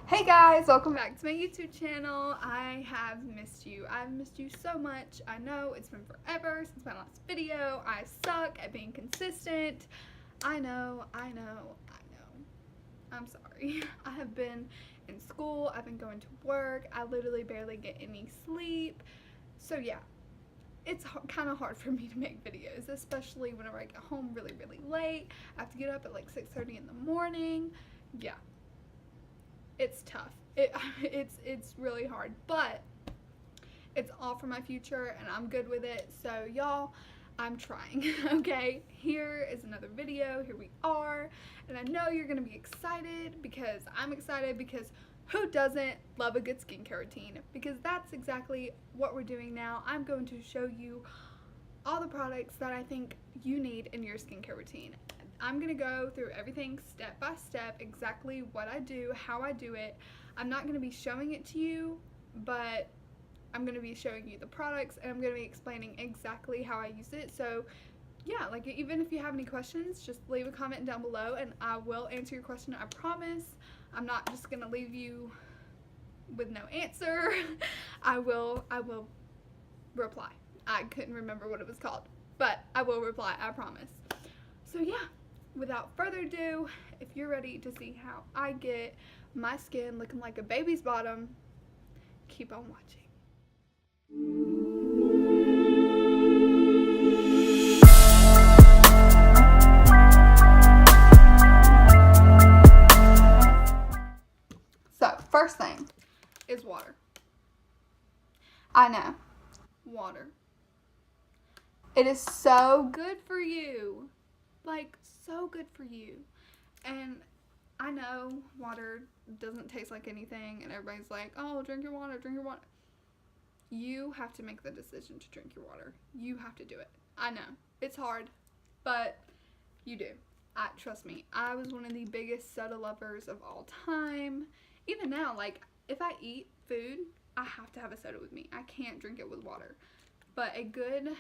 Hey guys, welcome back to my YouTube channel. I have missed you. I've missed you so much. I know it's been forever since my last video. I suck at being consistent. I know. I'm sorry. I have been in school. I've been going to work. I literally barely get any sleep. So yeah, it's kind of hard for me to make videos, especially whenever I get home really late. I have to get up at like 6:30 in the morning. Yeah. It's tough. It's really hard, but it's all for my future and I'm good with it. So y'all, I'm trying. Okay, here is another video. Here we are, and I know you're gonna be excited because I'm excited, because who doesn't love a good skincare routine? Because that's exactly what we're doing now. I'm going to show you all the products that I think you need in your skincare routine. I'm going to go through everything step by step, exactly what I do, how I do it. I'm not going to be showing it to you, but I'm going to be showing you the products, and I'm going to be explaining exactly how I use it. So yeah, like, even if you have any questions, just leave a comment down below and I will answer your question. I promise. I'm not just going to leave you with no answer. I will reply. I couldn't remember what it was called, but I will reply, I promise. So yeah, without further ado, if you're ready to see how I get my skin looking like a baby's bottom, keep on watching. So, first thing is water. I know, water. It is so good for you. Like, so good for you. And I know water doesn't taste like anything, and everybody's like, oh, drink your water, drink your water. You have to make the decision to drink your water. You have to do it. I know, it's hard, but you do. Trust me, I was one of the biggest soda lovers of all time. Even now, like, if I eat food, I have to have a soda with me. I can't drink it with water. But a good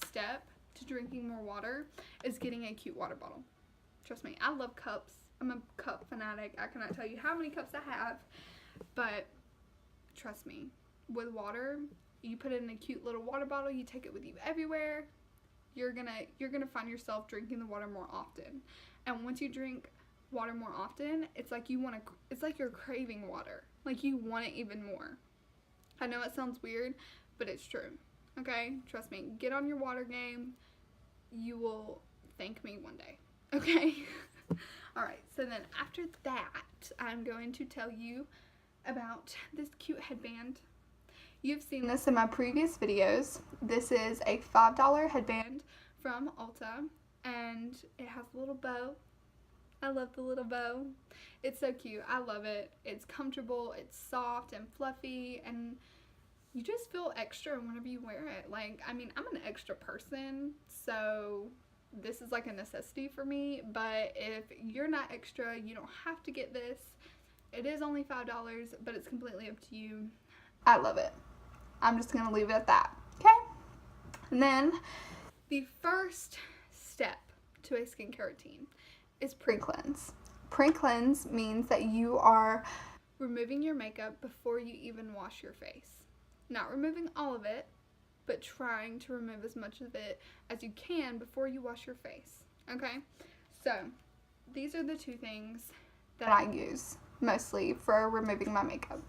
step to drinking more water is getting a cute water bottle. Trust me, I love cups. I'm a cup fanatic. I cannot tell you how many cups I have, but trust me, with water, you put it in a cute little water bottle, you take it with you everywhere, you're gonna find yourself drinking the water more often. And once you drink water more often, it's like it's like you're craving water. Like, you want it even more. I know it sounds weird, but it's true. Okay, trust me, get on your water game. You will thank me one day. Okay. Alright, so then after that, I'm going to tell you about this cute headband. You've seen this in my previous videos. This is a $5 headband from Ulta, and it has a little bow. I love the little bow. It's so cute. I love it. It's comfortable, it's soft and fluffy, and you just feel extra whenever you wear it. Like, I mean, I'm an extra person, so this is like a necessity for me, but if you're not extra, you don't have to get this. It is only $5, but it's completely up to you. I love it. I'm just gonna leave it at that, okay? And then the first step to a skincare routine is pre-cleanse. Pre-cleanse means that you are removing your makeup before you even wash your face. Not removing all of it, but trying to remove as much of it as you can before you wash your face, okay? So, these are the two things that I use mostly for removing my makeup.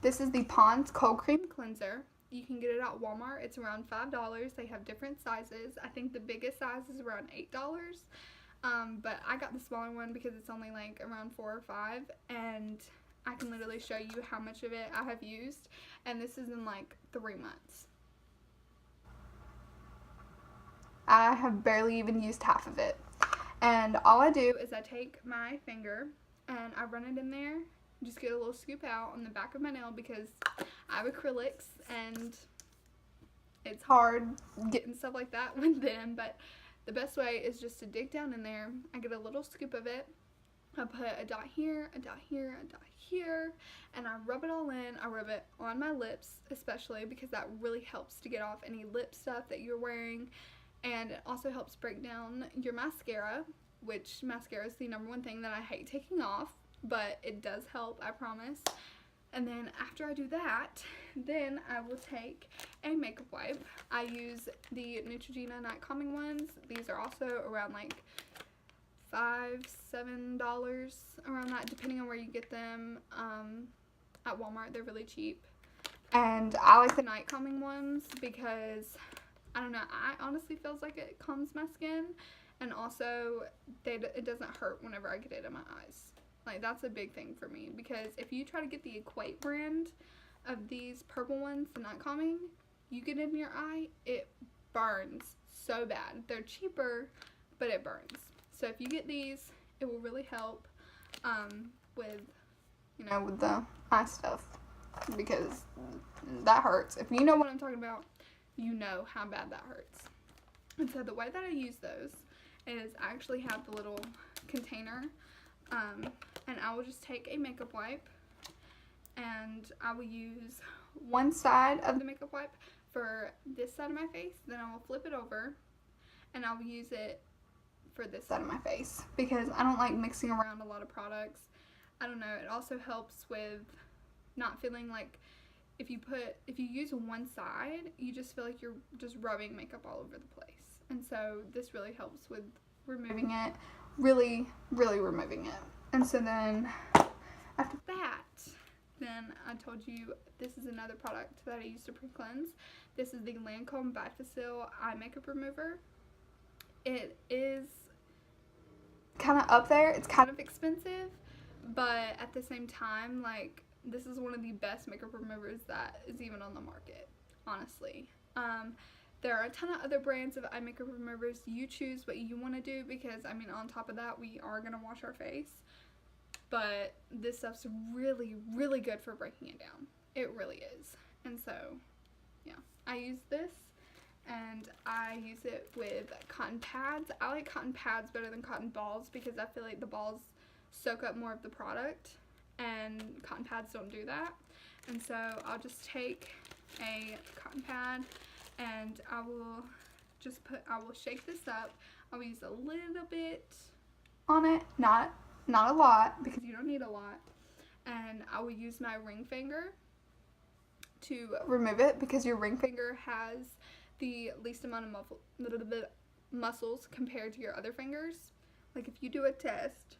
This is the Pond's Cold Cream Cleanser. You can get it at Walmart. It's around $5. They have different sizes. I think the biggest size is around $8. But I got the smaller one because it's only like around $4 or $5, and I can literally show you how much of it I have used, and this is in like 3 months. I have barely even used half of it. And all I do is I take my finger and I run it in there, just get a little scoop out on the back of my nail, because I have acrylics and it's hard getting stuff like that with them, but the best way is just to dig down in there. I get a little scoop of it. I put a dot here, a dot here, a dot here, and I rub it all in. I rub it on my lips especially, because that really helps to get off any lip stuff that you're wearing. And it also helps break down your mascara, which mascara is the #1 thing that I hate taking off. but it does help, I promise. And then after I do that, then I will take a makeup wipe. I use the Neutrogena night calming ones. These are also around like $5-7 around that, depending on where you get them. At Walmart, they're really cheap. And I like the night calming ones because, I don't know, I honestly feels like it calms my skin, and also it doesn't hurt whenever I get it in my eyes. Like, that's a big thing for me, because if you try to get the Equate brand of these purple ones, the night calming, you get it in your eye, it burns so bad. They're cheaper, but it burns. So if you get these, it will really help with, you know, with the eye stuff, because that hurts. If you know what I'm talking about, you know how bad that hurts. And so the way that I use those is I actually have the little container, and I will just take a makeup wipe, and I will use one side of the makeup wipe for this side of my face, then I will flip it over, and I will use it for this side of my face, because I don't like mixing around a lot of products. I don't know, it also helps with not feeling like if you use one side, you just feel like you're just rubbing makeup all over the place. And so this really helps with removing it, really removing it. And so then after that, then I told you this is another product that I use to pre-cleanse. This is the Lancome Bi-facil eye makeup remover. It is kind of up there. It's kind of expensive, but at the same time, like, this is one of the best makeup removers that is even on the market, honestly. There are a ton of other brands of eye makeup removers. You choose what you want to do, because, I mean, on top of that, we are going to wash our face. But this stuff's really good for breaking it down. It really is. And so, yeah, I use this, and I use it with cotton pads. I like cotton pads better than cotton balls, because I feel like the balls soak up more of the product, and cotton pads don't do that. And so I'll just take a cotton pad, and I will shake this up. I will use a little bit on it, not a lot, because you don't need a lot. And I will use my ring finger to remove it, because your ring finger has the least amount of muscles compared to your other fingers. Like, if you do a test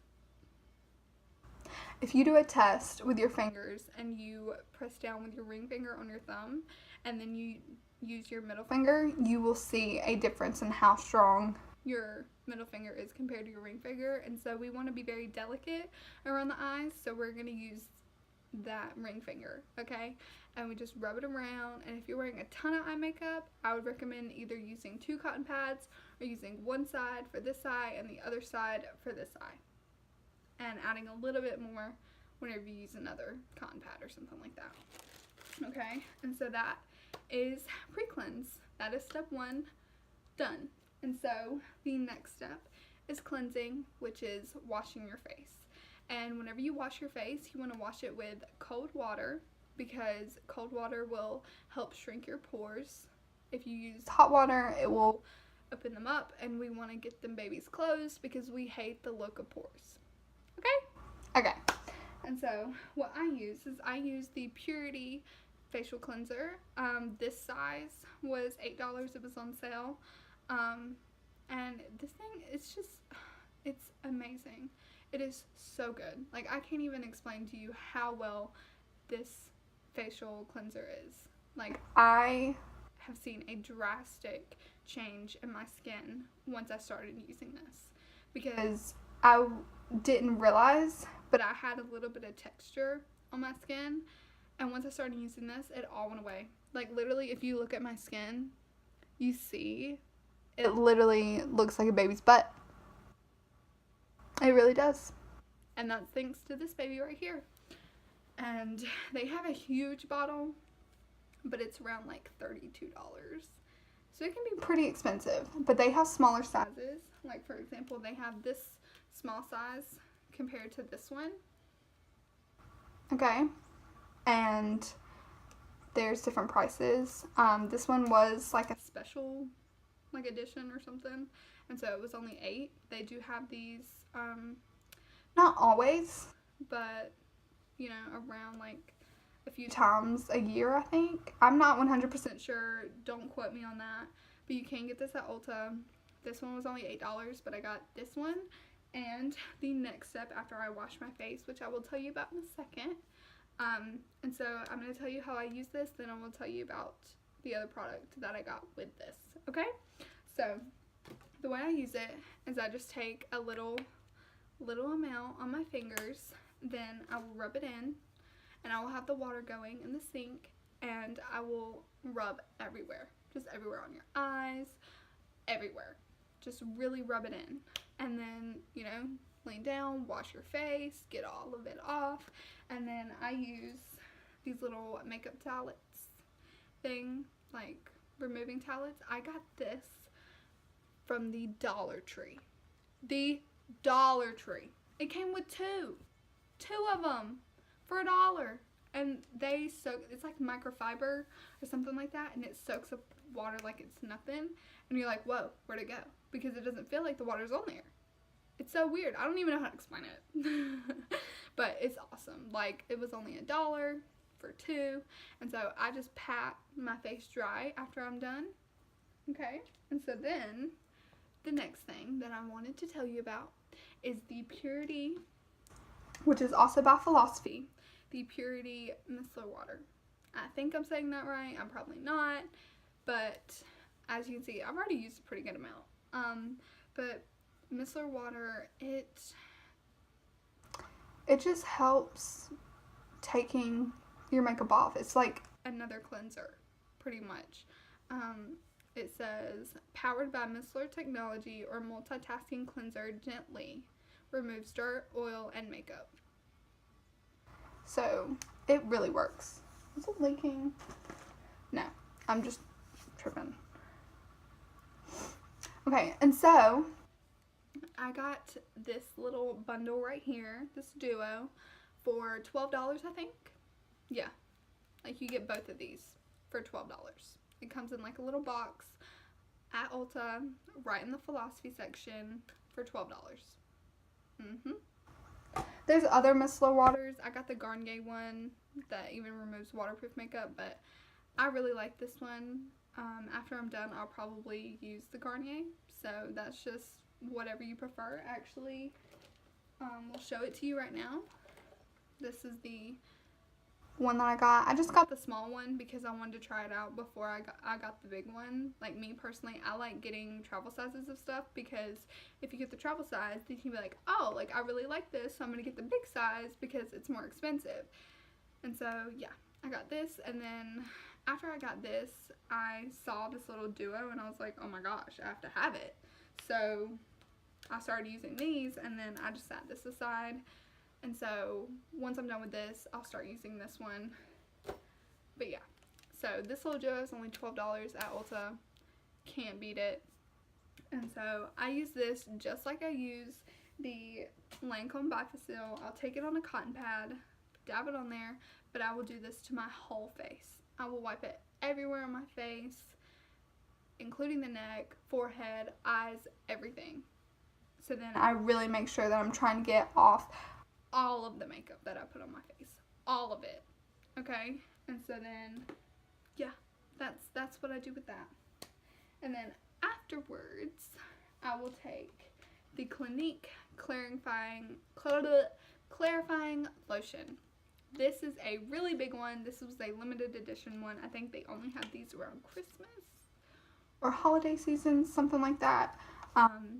with your fingers and you press down with your ring finger on your thumb, and then you use your middle finger, you will see a difference in how strong your middle finger is compared to your ring finger. And so we want to be very delicate around the eyes, so we're going to use that ring finger, okay? And we just rub it around. And if you're wearing a ton of eye makeup, I would recommend either using 2 cotton pads or using one side for this eye and the other side for this eye, and adding a little bit more whenever you use another cotton pad or something like that. Okay, and so that is pre-cleanse. That is step 1 done. And so the next step is cleansing, which is washing your face. And whenever you wash your face, you want to wash it with cold water, because cold water will help shrink your pores. If you use hot water, it will open them up, and we want to get them babies closed, because we hate the look of pores. Okay. And so what I use the Purity facial cleanser. This size was $8. It was on sale. And this thing, it's amazing. It is so good. Like, I can't even explain to you how well this facial cleanser is. Like, I have seen a drastic change in my skin once I started using this, because I didn't realize, but I had a little bit of texture on my skin, and once I started using this, it all went away. Like, literally, if you look at my skin, you see it literally looks like a baby's butt. It really does. And that's thanks to this baby right here. And they have a huge bottle, but it's around like $32. So it can be pretty expensive, but they have smaller sizes. Like, for example, they have this small size compared to this one. Okay. And there's different prices. This one was like a special edition or something, and so it was only $8. They do have these, not always, but, you know, around like a few times a year, I think. I'm not 100% sure. Don't quote me on that. But you can get this at Ulta. This one was only $8, but I got this one and the next step after I wash my face, which I will tell you about in a second. And so I'm going to tell you how I use this, then I will tell you about the other product that I got with this, okay? So the way I use it is I just take a little amount on my fingers, then I will rub it in, and I will have the water going in the sink, and I will rub everywhere, just everywhere on your eyes, everywhere. Just really rub it in, and then, you know, lay down, wash your face, get all of it off, and then I use these little makeup towelettes thing, like removing towelettes. I got this from the Dollar Tree. The Dollar Tree. It came with two of them for $1, and they soak. It's like microfiber or something like that, and it soaks up water like it's nothing, and you're like, whoa, where'd it go? Because it doesn't feel like the water's on there. It's so weird. I don't even know how to explain it. But it's awesome. Like, it was only $1 for 2. And so I just pat my face dry after I'm done. Okay? And so then, the next thing that I wanted to tell you about is the Purity, which is also by Philosophy, the Purity Micellar Water. I think I'm saying that right. I'm probably not. But as you can see, I've already used a pretty good amount. But micellar water, it just helps taking your makeup off. It's like another cleanser, pretty much. It says, powered by micellar technology or multitasking cleanser, gently removes dirt, oil, and makeup. So, it really works. Is it leaking? No, I'm just tripping. Okay, and so I got this little bundle right here, this duo, for $12, I think. Yeah, like you get both of these for $12. It comes in like a little box at Ulta, right in the Philosophy section, for $12. There's other micellar waters. I got the Garnier one that even removes waterproof makeup, but I really like this one. After I'm done, I'll probably use the Garnier, so that's just whatever you prefer. Actually, we'll show it to you right now. This is the one that I got. I just got the small one because I wanted to try it out before I got the big one. Like, me personally, I like getting travel sizes of stuff, because if you get the travel size, then you can be like, oh, like, I really like this, so I'm going to get the big size because it's more expensive. And so, yeah, I got this, and then after I got this, I saw this little duo, and I was like, oh my gosh, I have to have it. So I started using these, and then I just set this aside. And so once I'm done with this, I'll start using this one. But yeah, so this little duo is only $12 at Ulta. Can't beat it. And so I use this just like I use the Lancome Bi-facil. I'll take it on a cotton pad, dab it on there, but I will do this to my whole face. I will wipe it everywhere on my face, including the neck, forehead, eyes, everything. So then I really make sure that I'm trying to get off all of the makeup that I put on my face. All of it. Okay? And so then, yeah, that's what I do with that. And then afterwards, I will take the Clinique clarifying lotion. This is a really big one. This was a limited edition one. I think they only had these around Christmas or holiday season, something like that.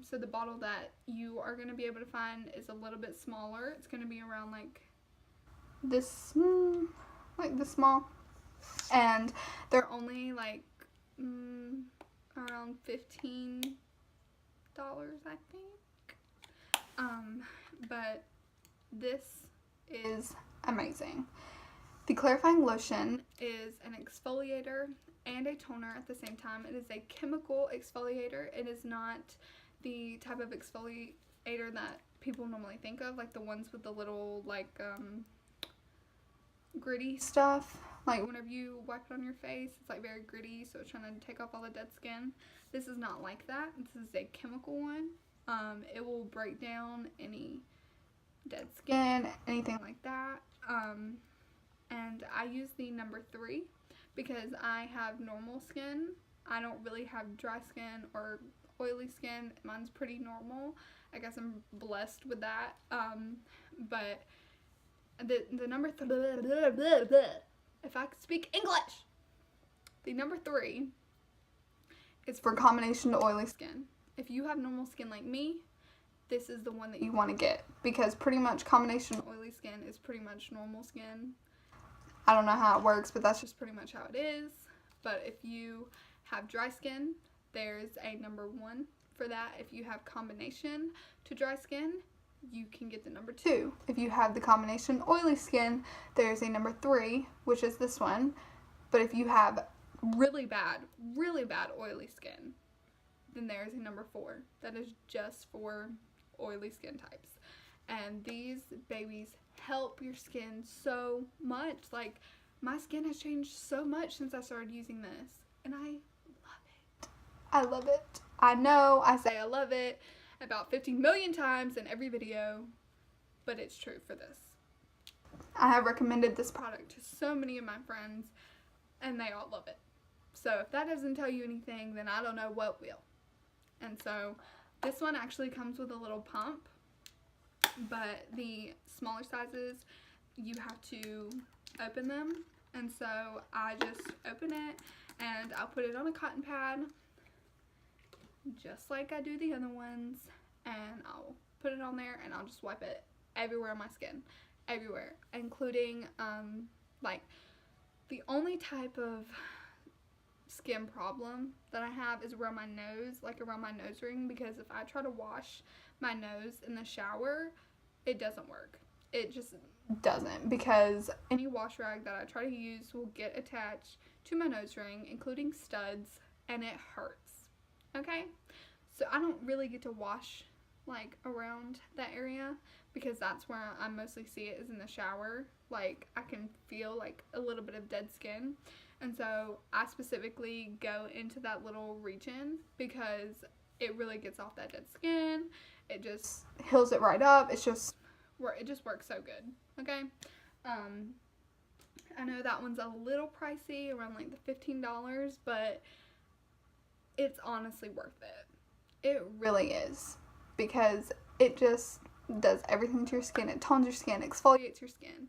So the bottle that you are going to be able to find is a little bit smaller. It's going to be around like this small. And they're only like around $15, I think. But this is amazing. The clarifying lotion is an exfoliator and a toner at the same time. It is a chemical exfoliator. It is not the type of exfoliator that people normally think of, like the ones with the little like gritty stuff. Like whenever you wipe it on your face, it's like very gritty, so it's trying to take off all the dead skin. This is not like that. This is a chemical one. It will break down any dead dead skin, anything like that. And I use the number 3 because I have normal skin. I don't really have dry skin or oily skin. Mine's pretty normal. I guess I'm blessed with that. But the number if I could speak English, the number 3 is for combination to oily skin. If you have normal skin like me, this is the one that you want to get, because pretty much combination oily skin is pretty much normal skin. I don't know how it works, but that's just pretty much how it is. But if you have dry skin, there's a number 1 for that. If you have combination to dry skin, you can get the number 2. If you have the combination oily skin, there's a number 3, which is this one. But if you have really bad oily skin, then there's a number 4 that is just for oily skin types. And these babies help your skin so much. Like, my skin has changed so much since I started using this, and I love it. I love it. I know I say I love it about 50 million times in every video, but it's true for this. I have recommended this product to so many of my friends, and they all love it. So if that doesn't tell you anything, then I don't know what will. And so this one actually comes with a little pump, but the smaller sizes, you have to open them. And so I just open it and I'll put it on a cotton pad, just like I do the other ones, and I'll put it on there and I'll just wipe it everywhere on my skin, everywhere, including like the only type of skin problem that I have is around my nose, like around my nose ring, because if I try to wash my nose in the shower, it doesn't work. It just doesn't, because any wash rag that I try to use will get attached to my nose ring, including studs, and it hurts. Okay? So I don't really get to wash like around that area, because that's where I mostly see it, is in the shower. Like, I can feel like a little bit of dead skin. And so I specifically go into that little region because it really gets off that dead skin. It just heals it right up. It just works so good. Okay? I know that one's a little pricey, around like the $15, but it's honestly worth it. It really is, because it just does everything to your skin. It tones your skin, exfoliates your skin.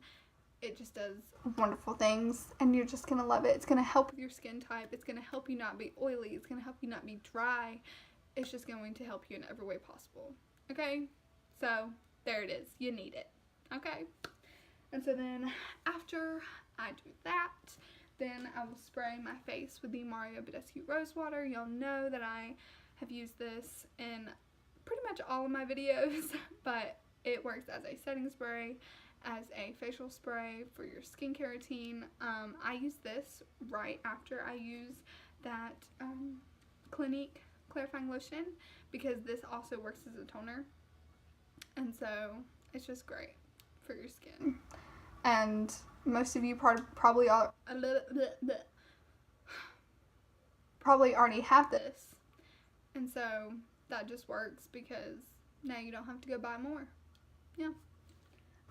It just does wonderful things, and you're just going to love it. It's going to help with your skin type. It's going to help you not be oily. It's going to help you not be dry. It's just going to help you in every way possible. Okay? So, there it is. You need it. Okay? And so then, after I do that, then I will spray my face with the Mario Badescu Rose Water. Y'all know that I have used this in pretty much all of my videos, but it works as a setting spray, as a facial spray for your skincare routine. I use this right after I use that Clinique clarifying lotion, because this also works as a toner, and so it's just great for your skin. And most of you probably already have this, and so that just works, because now you don't have to go buy more. Yeah.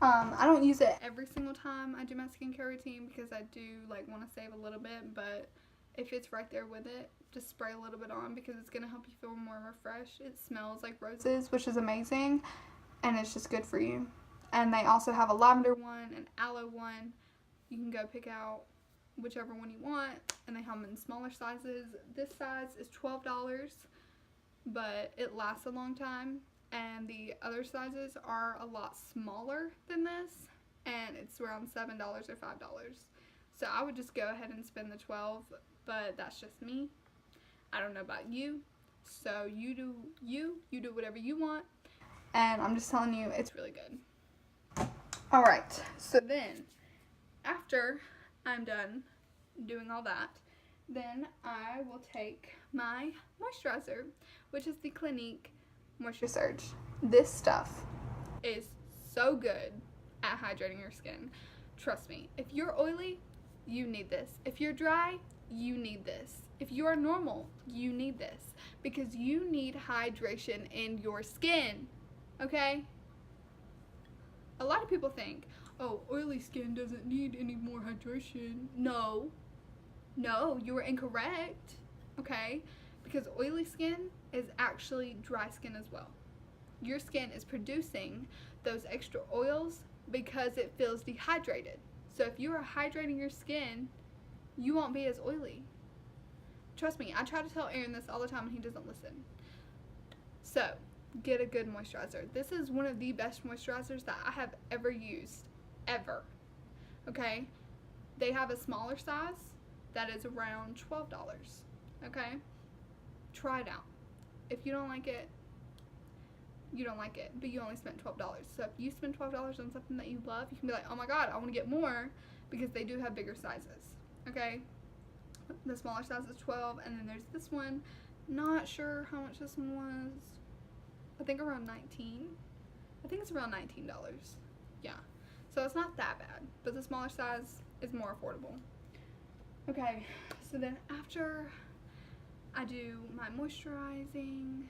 I don't use it every single time I do my skincare routine, because I do like want to save a little bit, but if it's right there with it, just spray a little bit on, because it's going to help you feel more refreshed. It smells like roses, which is amazing, and it's just good for you. And they also have a lavender one, an aloe one. You can go pick out whichever one you want, and they have them in smaller sizes. This size is $12, but it lasts a long time. And the other sizes are a lot smaller than this, and it's around $7 or $5. So I would just go ahead and spend the $12, but that's just me. I don't know about you, so you do whatever you want, and I'm just telling you, it's really good. Alright, so then, after I'm done doing all that, then I will take my moisturizer, which is the Clinique Moisture Surge. This stuff is so good at hydrating your skin. Trust me. If you're oily, you need this. If you're dry, you need this. If you are normal, you need this, because you need hydration in your skin. Okay? of people think, oh, oily skin doesn't need any more hydration. No, you were incorrect, okay? Because oily skin is actually dry skin as well. Your skin is producing those extra oils because it feels dehydrated. So if you are hydrating your skin, you won't be as oily. Trust me, I try to tell Aaron this all the time and he doesn't listen. So, get a good moisturizer. This is one of the best moisturizers that I have ever used. Ever. Okay? They have a smaller size that is around $12. Okay? Try it out. If you don't like it, you don't like it, but you only spent $12. So if you spend $12 on something that you love, you can be like, oh my god, I want to get more, because they do have bigger sizes. Okay? The smaller size is $12, and then there's this one. Not sure how much this one was. I think around $19. I think it's around $19. Yeah. So it's not that bad, but the smaller size is more affordable. Okay, so then after I do my moisturizing,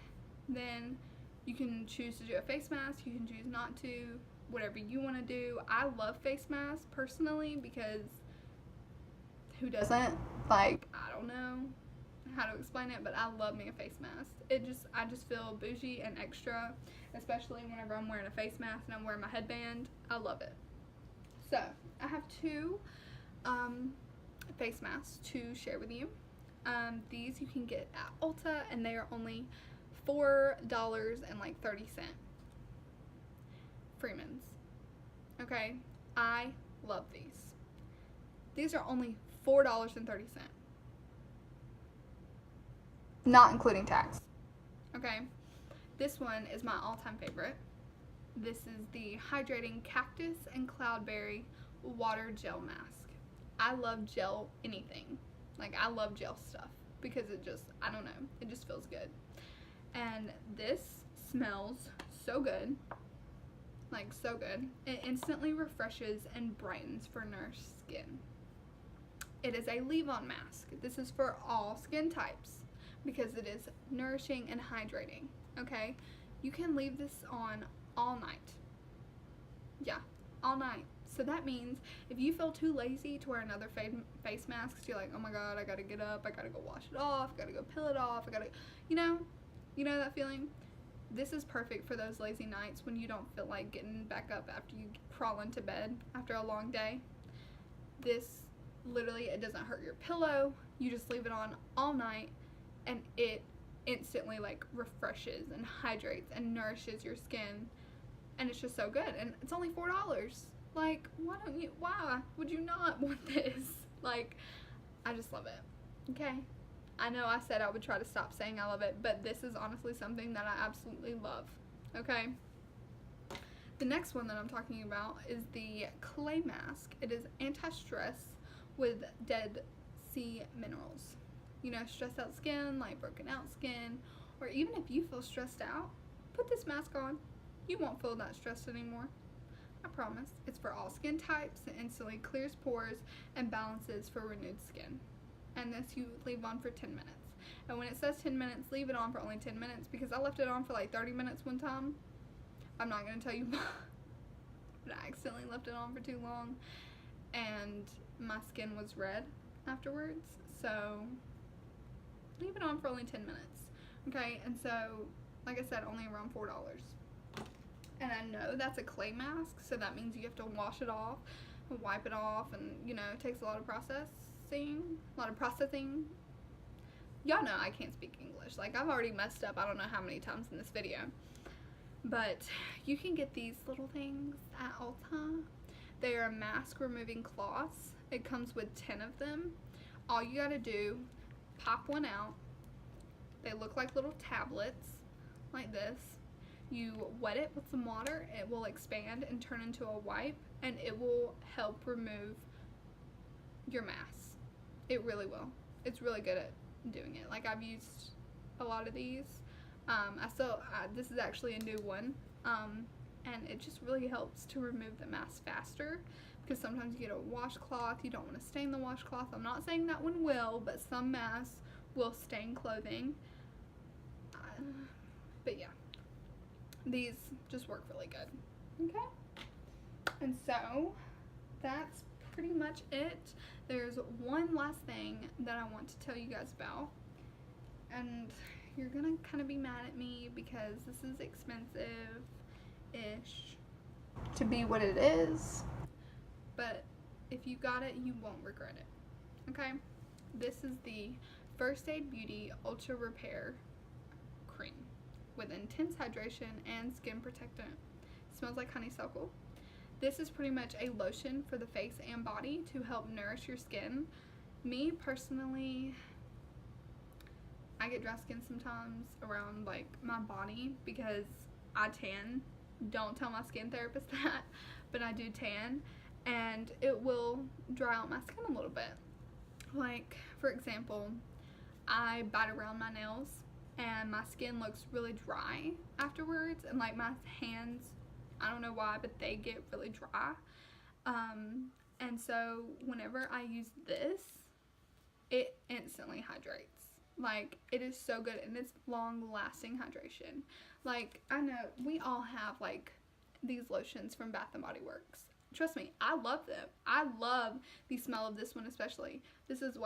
then you can choose to do a face mask, you can choose not to, whatever you want to do. I love face masks personally because who doesn't? Like, I don't know how to explain it, but I love me a face mask. I just feel bougie and extra, especially whenever I'm wearing a face mask and I'm wearing my headband. I love it. So, I have two face masks to share with you. These you can get at Ulta, and they are only $4.30. Freeman's. Okay? I love these. These are only $4.30. Not including tax. Okay? This one is my all-time favorite. This is the Hydrating Cactus and Cloudberry Water Gel Mask. I love gel anything. Like, I love gel stuff because it just, I don't know, it just feels good. And this smells so good. Like, so good. It instantly refreshes and brightens for nourished skin. It is a leave-on mask. This is for all skin types because it is nourishing and hydrating. Okay? You can leave this on all night. Yeah, all night. So that means if you feel too lazy to wear another face mask, you're like, oh my god, I gotta get up, I gotta go wash it off, I gotta go peel it off, I gotta, you know that feeling? This is perfect for those lazy nights when you don't feel like getting back up after you crawl into bed after a long day. This, literally, it doesn't hurt your pillow. You just leave it on all night, and it instantly, like, refreshes and hydrates and nourishes your skin. And it's just so good. And it's only $4. Like, why would you not want this? Like, I just love it. Okay? I know I said I would try to stop saying I love it, but this is honestly something that I absolutely love. Okay? The next one that I'm talking about is the clay mask. It is anti-stress with Dead Sea minerals. You know, stressed out skin, like broken out skin, or even if you feel stressed out, put this mask on. You won't feel that stressed anymore. I promise. It's for all skin types. It instantly clears pores and balances for renewed skin. And this you leave on for 10 minutes. And when it says 10 minutes, leave it on for only 10 minutes because I left it on for like 30 minutes one time. I'm not going to tell you why, but I accidentally left it on for too long and my skin was red afterwards. So leave it on for only 10 minutes. Okay, and so, like I said, only around $4. And I know that's a clay mask, so that means you have to wash it off and wipe it off, and, you know, it takes a lot of processing. Y'all know I can't speak English. Like, I've already messed up I don't know how many times in this video. But you can get these little things at Ulta. They are mask removing cloths. It comes with 10 of them. All you gotta do, pop one out. They look like little tablets, like this. You wet it with some water, it will expand and turn into a wipe, and it will help remove your mass. It really will. It's really good at doing it. Like, I've used a lot of these. This is actually a new one, and it just really helps to remove the mass faster, because sometimes you get a washcloth, you don't want to stain the washcloth. I'm not saying that one will, but some masks will stain clothing. But yeah. These just work really good. Okay? And so that's pretty much it. There's one last thing that I want to tell you guys about, and you're gonna kind of be mad at me because this is expensive-ish to be what it is, but if you got it, you won't regret it. Okay, this is the First Aid Beauty Ultra Repair Cream with intense hydration and skin protectant. It smells like honeysuckle. This is pretty much a lotion for the face and body to help nourish your skin. Me personally, I get dry skin sometimes around like my body because I tan. Don't tell my skin therapist that, but I do tan, and it will dry out my skin a little bit. Like, for example, I bite around my nails and my skin looks really dry afterwards, and like my hands, I don't know why, but they get really dry. And so whenever I use this, it instantly hydrates. Like, it is so good, and it's long lasting hydration. Like, I know we all have like these lotions from Bath and Body Works. Trust me, I love them. I love the smell of this one especially. This is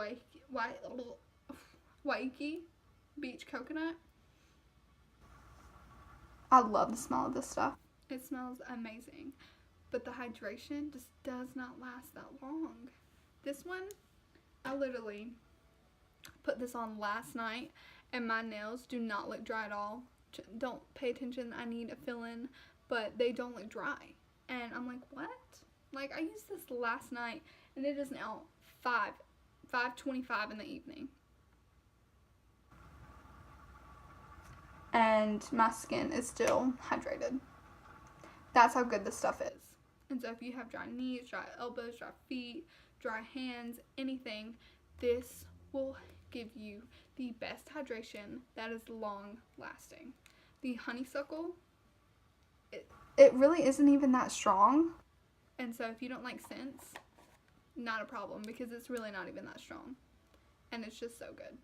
Waikiki Beach Coconut. I love the smell of this stuff. It smells amazing, but the hydration just does not last that long. This one, I literally put this on last night and my nails do not look dry at all. Don't pay attention, I need a fill-in, but they don't look dry. And I'm like, what? Like, I used this last night and it is now 5:25 in the evening. And my skin is still hydrated. That's how good this stuff is. And so if you have dry knees, dry elbows, dry feet, dry hands, anything, this will give you the best hydration that is long lasting. The honeysuckle, it really isn't even that strong. And so if you don't like scents, not a problem, because it's really not even that strong. And it's just so good.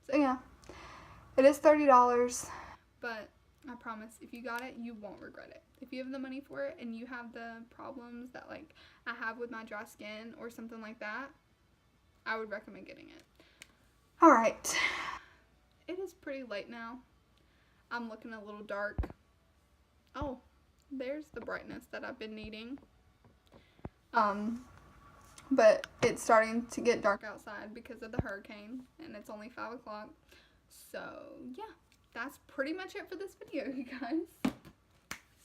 So yeah, it is $30, but I promise if you got it, you won't regret it. If you have the money for it and you have the problems that like I have with my dry skin or something like that, I would recommend getting it. Alright, it is pretty late now. I'm looking a little dark. Oh, there's the brightness that I've been needing. But it's starting to get dark outside because of the hurricane, and it's only 5 o'clock. So yeah, that's pretty much it for this video, you guys.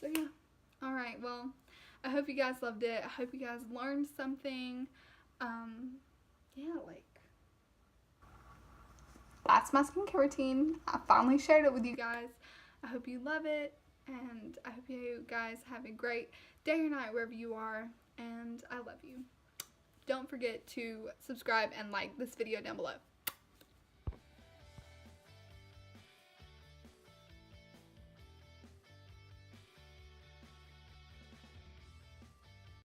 So yeah, alright, well, I hope you guys loved it. I hope you guys learned something. Yeah, like, that's my skincare routine. I finally shared it with you guys. I hope you love it, and I hope you guys have a great day or night wherever you are, and I love you. Don't forget to subscribe and like this video down below.